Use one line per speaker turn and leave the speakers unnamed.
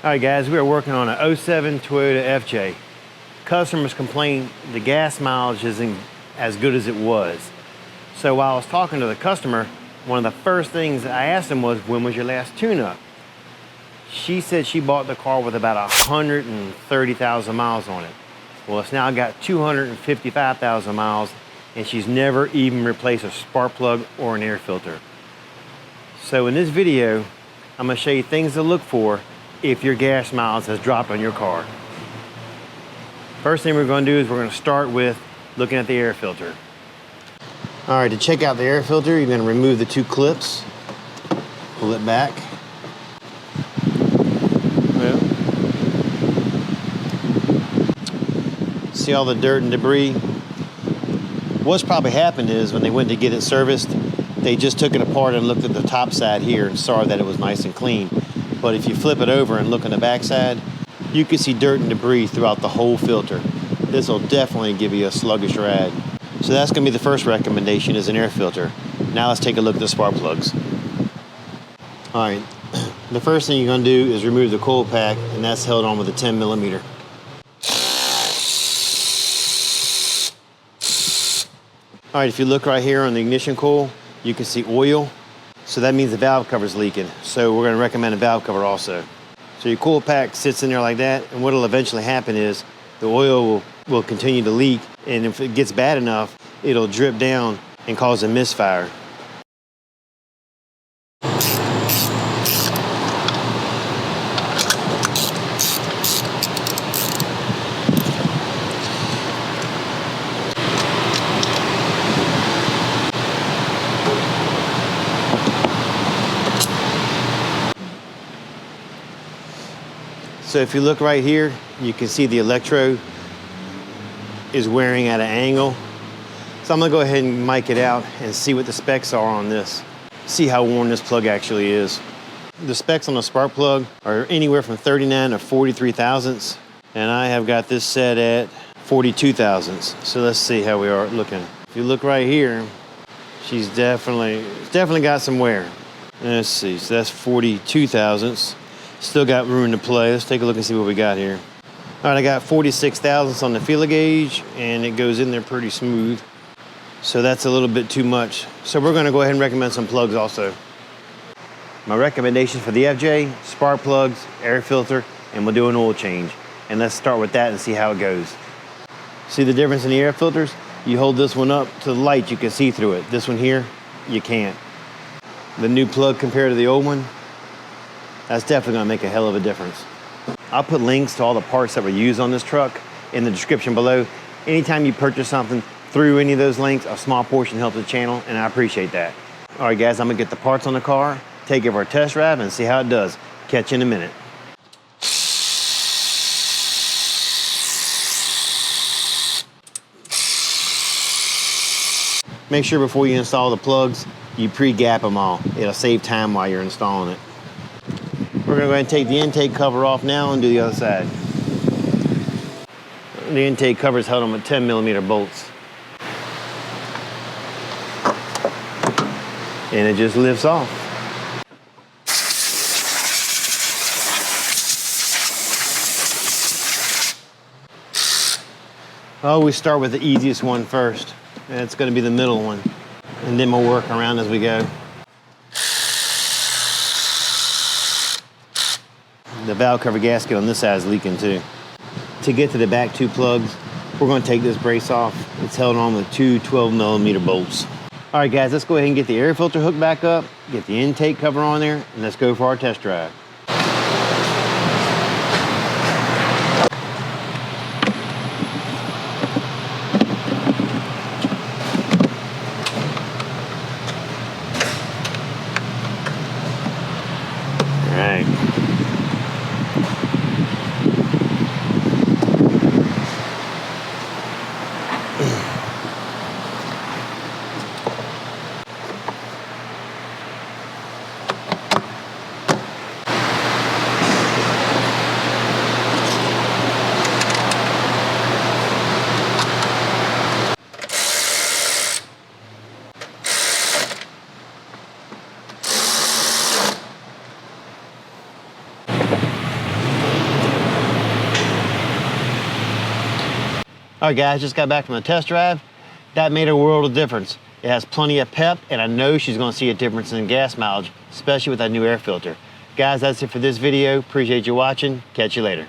All right, guys, we are working on a 07 Toyota FJ. Customers complained the gas mileage isn't as good as it was. So while I was talking to the customer, one of the first things I asked him was, when was your last tune-up? She said she bought the car with about 130,000 miles on it. Well, it's now got 255,000 miles, and she's never even replaced a spark plug or an air filter. So in this video, I'm gonna show you things to look for if your gas mileage has dropped on your car. First thing we're gonna do is we're gonna start with looking at the air filter. All right, to check out the air filter, you're gonna remove the two clips, pull it back. Well, see all the dirt and debris? What's probably happened is when they went to get it serviced, they just took it apart and looked at the top side here and saw that it was nice and clean. But if you flip it over and look on the back side, you can see dirt and debris throughout the whole filter. This will definitely give you a sluggish ride. So that's gonna be the first recommendation, is an air filter. Now let's take a look at the spark plugs. All right, the first thing you're gonna do is remove the coil pack, and that's held on with a 10 millimeter. All right, if you look right here on the ignition coil, you can see oil. So that means the valve cover is leaking. So we're gonna recommend a valve cover also. So your coil pack sits in there like that, and what'll eventually happen is the oil will continue to leak, and if it gets bad enough, it'll drip down and cause a misfire. So if you look right here, you can see the electrode is wearing at an angle. So I'm gonna go ahead and mic it out and see what the specs are on this. See how worn this plug actually is. The specs on the spark plug are anywhere from 39 to 43 thousandths, and I have got this set at 42 thousandths. So let's see how we are looking. If you look right here, she's definitely got some wear. Let's see, so that's 42 thousandths. Still got room to play. Let's take a look and see what we got here. All right, I got 46 thousandths on the feeler gauge, and it goes in there pretty smooth. So that's a little bit too much. So we're gonna go ahead and recommend some plugs also. My recommendations for the FJ, spark plugs, air filter, and we'll do an oil change. And let's start with that and see how it goes. See the difference in the air filters? You hold this one up to the light, you can see through it. This one here, you can't. The new plug compared to the old one, that's definitely gonna make a hell of a difference. I'll put links to all the parts that were used on this truck in the description below. Anytime you purchase something through any of those links, a small portion helps the channel, and I appreciate that. All right, guys, I'm gonna get the parts on the car, take it for a test drive, and see how it does. Catch you in a minute. Make sure before you install the plugs, you pre-gap them all. It'll save time while you're installing it. We're gonna go ahead and take the intake cover off now and do the other side. The intake cover is held on with 10 millimeter bolts. And it just lifts off. I always start with the easiest one first. And it's gonna be the middle one. And then we'll work around as we go. The valve cover gasket on this side is leaking too. To get to the back two plugs, we're gonna take this brace off. It's held on with two 12 millimeter bolts. All right, guys, let's go ahead and get the air filter hooked back up, get the intake cover on there, and let's go for our test drive. All right. All right, guys, just got back from the test drive. That made a world of difference. It has plenty of pep, and I know she's gonna see a difference in gas mileage, especially with that new air filter. Guys, that's it for this video. Appreciate you watching. Catch you later.